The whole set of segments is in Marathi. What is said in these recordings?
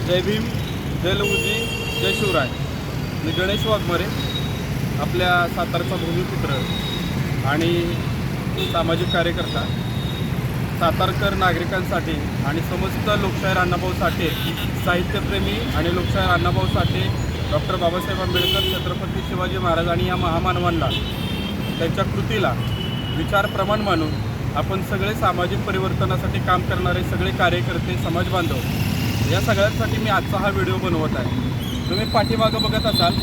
जय भीम, जय लहुजी, जय शिवराय. मी गणेश वाघमारे, आपल्या सातारचा भूमिपुत्र आणि सामाजिक कार्यकर्ता. सातारकर नागरिकांसाठी आणि समस्त लोकशाहीर अण्णाभाऊ साठे साहित्यप्रेमी आणि लोकशाहीर अण्णाभाऊ साठे, डॉक्टर बाबासाहेब आंबेडकर, छत्रपती शिवाजी महाराज आणि या महामानवांना त्यांच्या कृतीला विचार प्रमाण मानून आपण सगळे सामाजिक परिवर्तनासाठी काम करणारे सगळे कार्यकर्ते, समाज बांधव या सगळ्यांसाठी मी आजचा हा व्हिडिओ बनवत आहे. तुम्ही पाठीमागं बघत असाल,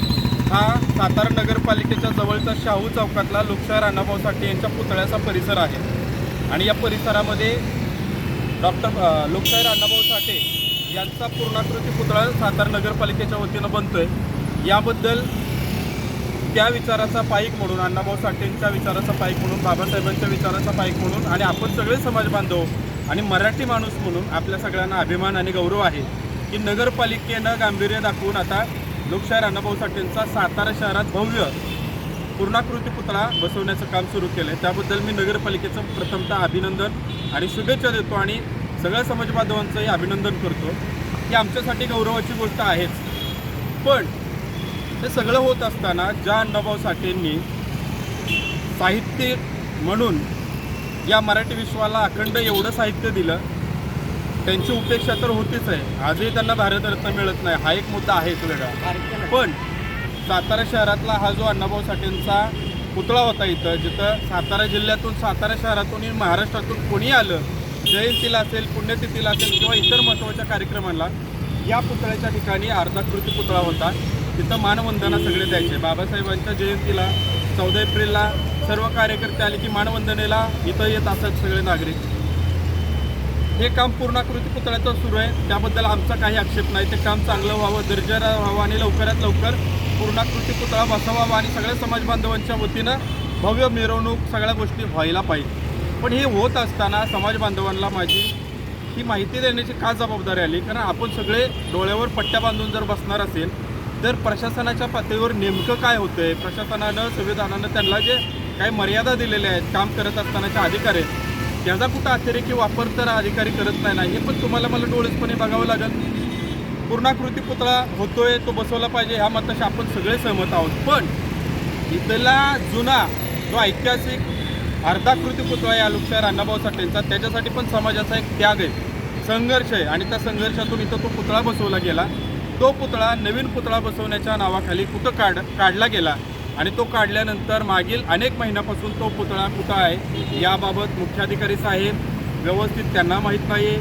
हा सातारा नगरपालिकेच्या जवळचा शाहू चौकातला लोकशाहीर अण्णाभाऊ साठे यांच्या पुतळ्याचा परिसर आहे. आणि या परिसरामध्ये लोकशाहीर अण्णाभाऊ साठे यांचा पूर्णाकृती पुतळा सातारा नगरपालिकेच्या वतीनं बनतोय. याबद्दल त्या विचाराचा पाईक म्हणून, अण्णाभाऊ साठेंच्या विचाराचा पाईक म्हणून, बाबासाहेबांच्या विचाराचा पाईक म्हणून आणि आपण सगळे समाज बांधव आणि मराठी माणूस म्हणून आपल्या सगळ्यांना अभिमान आणि गौरव आहे की नगरपालिकेनं गांभीर्य दाखवून आता लोकशाहीर अण्णाभाऊ साठेंचा सातारा शहरात भव्य पूर्णाकृती पुतळा बसवण्याचं काम सुरू केलं आहे. त्याबद्दल मी नगरपालिकेचं प्रथमतः अभिनंदन आणि शुभेच्छा देतो आणि सगळ्या समाज बांधवांचंही अभिनंदन करतो की आमच्यासाठी गौरवाची गोष्ट आहेच. पण हे सगळं होत असताना ज्या अण्णाभाऊ साठेंनी साहित्य म्हणून या मराठी विश्वाला अखंड एवढं साहित्य दिलं, त्यांची उपेक्षा तर होतीच आहे. आजही त्यांना भारतरत्न मिळत नाही, हा एक मुद्दा आहेच वेगळा. पण सातारा शहरातला हा जो अण्णाभाऊ साठेंचा पुतळा होता, जिथं सातारा जिल्ह्यातून, सातारा शहरातून, महाराष्ट्रातून कोणी आलं, जयंतीला असेल, पुण्यतिथीला असेल किंवा इतर महत्त्वाच्या कार्यक्रमांना या पुतळ्याच्या ठिकाणी अर्धाकृती पुतळा होता. तिथं मानवंदना सगळे द्यायचे. बाबासाहेबांच्या जयंतीला 14 एप्रिलला सर्व कार्यकर्ते आले की मानवंदनेला इथं येत असत सगळे नागरिक. हे काम पूर्णाकृती पुतळ्याचं सुरू आहे, त्याबद्दल आमचा काही आक्षेप नाही. ते काम चांगलं व्हावं, दर्जेदार व्हावं आणि लवकरात लवकर पूर्णाकृती पुतळा बसवावा आणि सगळ्या समाज बांधवांच्या वतीनं भव्य मिरवणूक सगळ्या गोष्टी व्हायला पाहिजे. पण हे होत असताना समाज बांधवांना माझी ही माहिती देण्याची का जबाबदारी आली? कारण आपण सगळे डोळ्यावर पट्ट्या बांधून जर बसणार असेल तर प्रशासनाच्या पातळीवर नेमकं काय होतं आहे, प्रशासनानं, संविधानानं त्यांना जे काही मर्यादा दिलेल्या आहेत काम करत असतानाचे अधिकार आहेत, त्याचा कुठं अतिरेकी वापर तर अधिकारी करत नाही. हे पण तुम्हाला मला डोळेचपणे बघावं लागेल. पूर्णाकृती पुतळा होतोय, तो बसवला पाहिजे ह्या मताशी आपण सगळे सहमत आहोत. पण इथला जुना जो ऐतिहासिक अर्धाकृती पुतळा या लोकशाहीर अण्णाभाऊ साठेंचा, त्याच्यासाठी पण समाजाचा एक त्याग आहे, संघर्ष आहे आणि त्या संघर्षातून इथं तो पुतळा बसवला गेला. तो पुतळा नवीन पुतळा बसवण्याच्या नावाखाली कुठं काढला गेला आणि तो काढल्यानंतर मागील अनेक महिन्यापासून तो पुतळा कुठं आहे याबाबत मुख्याधिकारी साहेब व्यवस्थित त्यांना माहीत नाही आहे,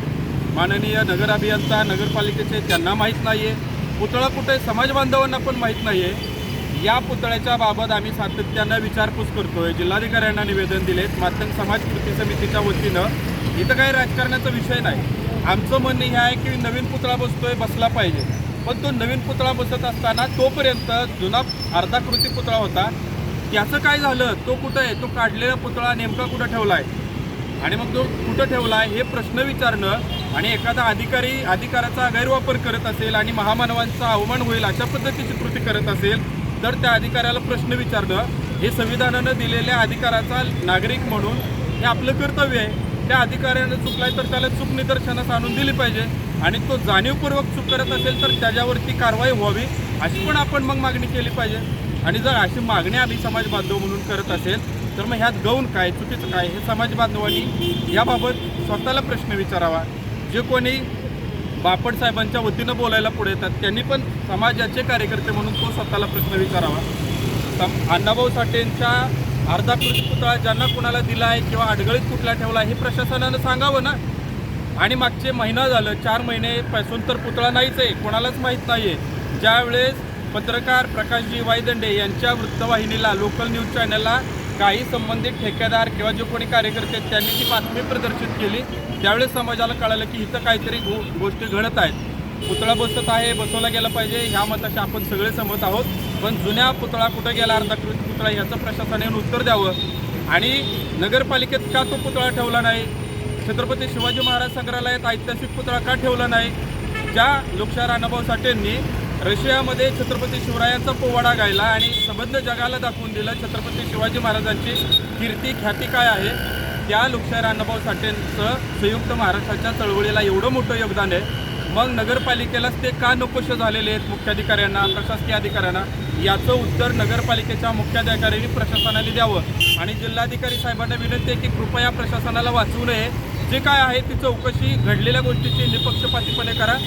माननीय नगर अभियंता नगरपालिकेचे त्यांना माहीत नाही आहे, पुतळा कुठं आहे समाज बांधवांना पण माहीत नाही आहे. या पुतळ्याच्या बाबत आम्ही सातत्यानं विचारपूस करतोय, जिल्हाधिकाऱ्यांना निवेदन दिलेत. माध्यम समाज कृती समितीच्या वतीनं इथं काही राजकारणाचा विषय नाही. आमचं म्हणणं हे आहे की नवीन पुतळा बसला पाहिजे. पण तो नवीन पुतळा बसत असताना तोपर्यंत जुना अर्धाकृती पुतळा होता, त्याचं काय झालं, तो कुठं आहे, तो काढलेला पुतळा नेमका कुठं ठेवला आहे आणि मग तो कुठं ठेवला आहे हे प्रश्न विचारणं आणि एखादा अधिकाराचा गैरवापर करत असेल आणि महामानवांचा अवमान होईल अशा पद्धतीची कृती करत असेल तर त्या अधिकाऱ्याला प्रश्न विचारणं हे संविधानानं दिलेल्या अधिकाराचा नागरिक म्हणून हे आपलं कर्तव्य आहे. त्या अधिकाऱ्यानं चुकलाय तर त्याला चूक निदर्शनास आणून दिली पाहिजे आणि तो जाणीवपूर्वक चूक करत असेल तर त्याच्यावरती कारवाई व्हावी अशी पण आपण मग मागणी केली पाहिजे. आणि जर अशी मागणी आम्ही समाज बांधव म्हणून करत असेल तर मग ह्यात गौण काय, चुकीचं काय, हे समाज बांधवांनी याबाबत स्वतःला प्रश्न विचारावा. जे कोणी बापट साहेबांच्या वतीनं बोलायला पुढे येतात त्यांनी पण समाजाचे कार्यकर्ते म्हणून तो स्वतःला प्रश्न विचारावा. अण्णाभाऊ साठेंच्या अर्धाकृती पुतळा ज्यांना कुणाला दिला आहे किंवा अडगळीत कुठला ठेवला हे प्रशासनानं सांगावं ना. आणि मागचे महिना झालं, 4 महिनेपासून तर पुतळा नाहीच आहे, कोणालाच माहीत नाही आहे. ज्यावेळेस पत्रकार प्रकाशजी वायदंडे यांच्या वृत्तवाहिनीला, लोकल न्यूज चॅनलला काही संबंधित ठेकेदार किंवा जे कोणी कार्यकर्ते आहेत त्यांनी ती बातमी प्रदर्शित केली, त्यावेळेस समाजाला कळालं की इथं काहीतरी गोष्टी घडत आहेत. पुतळा बसत आहे, बसवला गेला पाहिजे ह्या मताशी आपण सगळे सहमत आहोत. पण जुन्या पुतळा कुठं गेला, अर्धाकृती पुतळा, याचं प्रशासनाने उत्तर द्यावं. आणि नगरपालिकेत का तो पुतळा ठेवला नाही, छत्रपती शिवाजी महाराज संग्रहालयात ऐतिहासिक पुतळा का ठेवला नाही? ज्या लोकशाहीर अण्णाभाऊ साठेंनी रशियामध्ये छत्रपती शिवरायांचा पोवाडा गायला आणि संबंध जगाला दाखवून दिलं छत्रपती शिवाजी महाराजांची कीर्ती ख्याती काय आहे, त्या लोकशाहीर अण्णाभाऊ साठेंचं संयुक्त महाराष्ट्राच्या चळवळीला एवढं मोठं योगदान आहे. मग नगरपालिकेलाच ते का नकोशे झालेले आहेत मुख्याधिकाऱ्यांना, प्रशासकीय अधिकाऱ्यांना, याचं उत्तर नगरपालिकेच्या मुख्याधिकाऱ्यांनी प्रशासनाने द्यावं आणि जिल्हाधिकारी साहेबांना विनंती आहे की कृपया प्रशासनाला वाचवू नये. जे काय आहे ती चौकशी घडलेल्या गोष्टीची निपक्षपातीपणे करा.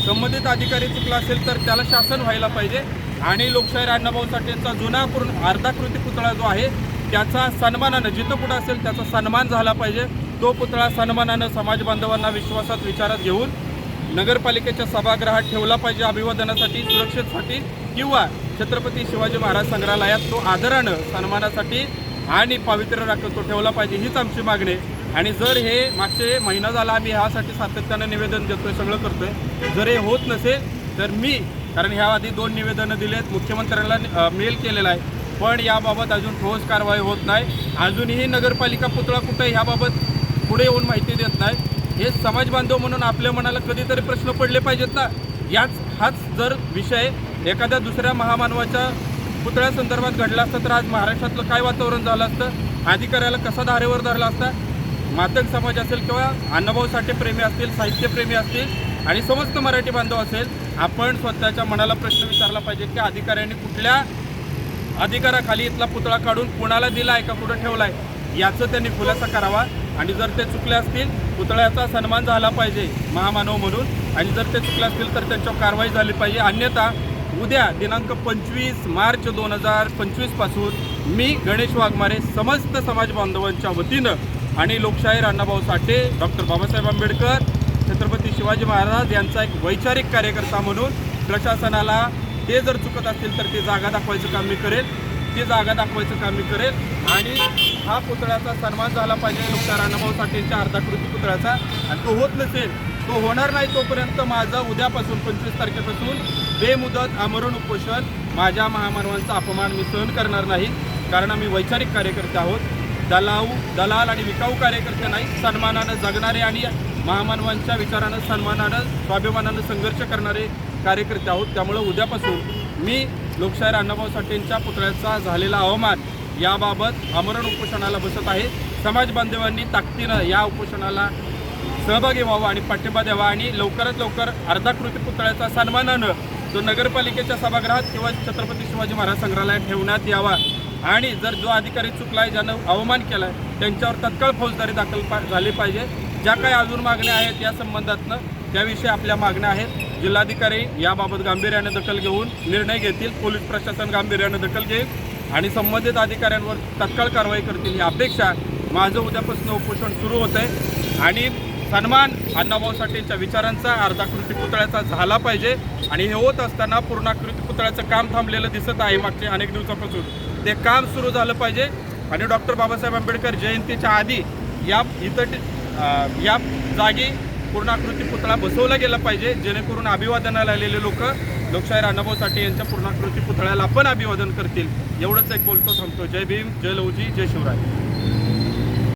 संबंधित अधिकारी चुकला असेल तर त्याला शासन व्हायला पाहिजे आणि लोकशाहीर अण्णाभाऊ साठेंचा जुना अर्धाकृती पुतळा जो आहे त्याचा सन्मानानं जिथं कुठं असेल त्याचा सन्मान झाला पाहिजे. तो पुतळा सन्मानानं समाज बांधवांना विश्वासात विचारात घेऊन नगरपालिकेच्या सभागृहात ठेवला पाहिजे अभिवादनासाठी, सुरक्षेसाठी किंवा छत्रपती शिवाजी महाराज संग्रहालयात तो आदरानं सन्मानासाठी आणि पावित्र्य राखत तो ठेवला पाहिजे, हीच आमची मागणी आहे. आणि जर हे मागचे महिना झाला आम्ही ह्यासाठी सातत्यानं निवेदन देतोय, सगळं करतोय, जर हे होत नसेल तर मी, कारण ह्या आधी 2 निवेदनं दिलेत, मुख्यमंत्र्यांना मेल केलेला आहे, पण याबाबत अजून ठोस कारवाई होत नाही. अजूनही नगरपालिका पुतळा कुठे ह्याबाबत पुढे येऊन माहिती देत नाही. हे समाज बांधव म्हणून आपल्या मनाला कधीतरी प्रश्न पडले पाहिजेत ना. हाच जर विषय एखाद्या दुसऱ्या महामानवाच्या पुतळ्यासंदर्भात घडला असता तर आज महाराष्ट्रातलं काय वातावरण झालं असतं, अधिकाऱ्याला कसा धारेवर धरला असता. मातंग समाज असेल किंवा अण्णाभाऊ साठे प्रेमी असतील, साहित्यप्रेमी असतील आणि समस्त मराठी बांधव असेल, आपण स्वतःच्या मनाला प्रश्न विचारला पाहिजे की अधिकाऱ्यांनी कुठल्या अधिकाराखाली इथला पुतळा काढून कोणाला दिला आहे का कुठं ठेवला आहे याचं त्यांनी खुलासा करावा. आणि जर ते चुकले असतील पुतळ्याचा सन्मान झाला पाहिजे महामानव म्हणून, आणि जर ते चुकले असतील तर त्यांच्यावर कारवाई झाली पाहिजे. अन्यथा उद्या दिनांक 25 मार्च 2025 पासून मी गणेश वाघमारे समस्त समाज बांधवांच्या वतीनं आणि लोकशाहीर अण्णाभाऊ साठे, डॉक्टर बाबासाहेब आंबेडकर, छत्रपती शिवाजी महाराज यांचा एक वैचारिक कार्यकर्ता म्हणून प्रशासनाला ते जर चुकत असतील तर ती जागा दाखवायचं काम मी करेल, आणि हा पुतळ्याचा सन्मान झाला पाहिजे लोकशाहीर अण्णाभाऊ साठेंच्या अर्धाकृती पुतळ्याचा. आणि तो होत नसेल, तो होणार नाही तोपर्यंत माझं उद्यापासून 25 तारखेपासून बेमुदत आमरण उपोषण, माझ्या महामानवांचा अपमान मी सहन करणार नाही. कारण आम्ही वैचारिक कार्यकर्ते आहोत, दलाल आणि विकाऊ कार्यकर्ते नाही, सन्मानानं जगणारे आणि महामानवांच्या विचारानं सन्मानानं स्वाभिमानानं संघर्ष करणारे कार्यकर्ते आहोत. त्यामुळं उद्यापासून मी लोकशाहीर अण्णाभाऊ साठेंच्या पुतळ्याचा झालेला अवमान याबाबत आमरण उपोषणाला बसत आहे. समाज बांधवांनी ताकदीनं या उपोषणाला सहभागी व्हावा आणि पाठिंबा द्यावा आणि लवकरात लवकर अर्धाकृती पुतळ्याचा सन्मानानं तो नगरपालिकेच्या सभागृहात किंवा छत्रपती शिवाजी महाराज संग्रहालयात ठेवण्यात यावा. आणि जर जो अधिकारी चुकला आहे, ज्यानं अवमान केला आहे, त्यांच्यावर तत्काळ फौजदारी दाखल झाली पाहिजे. ज्या काही अजून मागण्या आहेत या संबंधातनं त्याविषयी आपल्या मागण्या आहेत. जिल्हाधिकारी याबाबत गांभीर्याने दखल घेऊन निर्णय घेतील, पोलीस प्रशासन गांभीर्याने दखल घेईल आणि संबंधित अधिकाऱ्यांवर तत्काळ कारवाई करतील ही अपेक्षा माझं उद्यापासून उपोषण सुरू होत आहे. आणि सन्मान अण्णाभाऊ साठेंच्या विचारांचा अर्धाकृती पुतळ्याचा झाला पाहिजे. आणि हे होत असताना पूर्णाकृती पुतळ्याचं काम थांबलेलं दिसत आहे मागच्या अनेक दिवसापासून, ते काम सुरू झालं पाहिजे. आणि डॉक्टर बाबासाहेब आंबेडकर जयंतीच्या आधी या जागी पूर्णाकृती पुतळा बसवला गेला पाहिजे, जेणेकरून अभिवादनाला आलेले लोक लोकशाहीर अण्णाभाऊ साठे यांच्या पूर्णाकृती पुतळ्याला पण अभिवादन करतील. एवढंच एक बोलतो थांबतो. जय भीम, जय लवजी, जय शिवराय.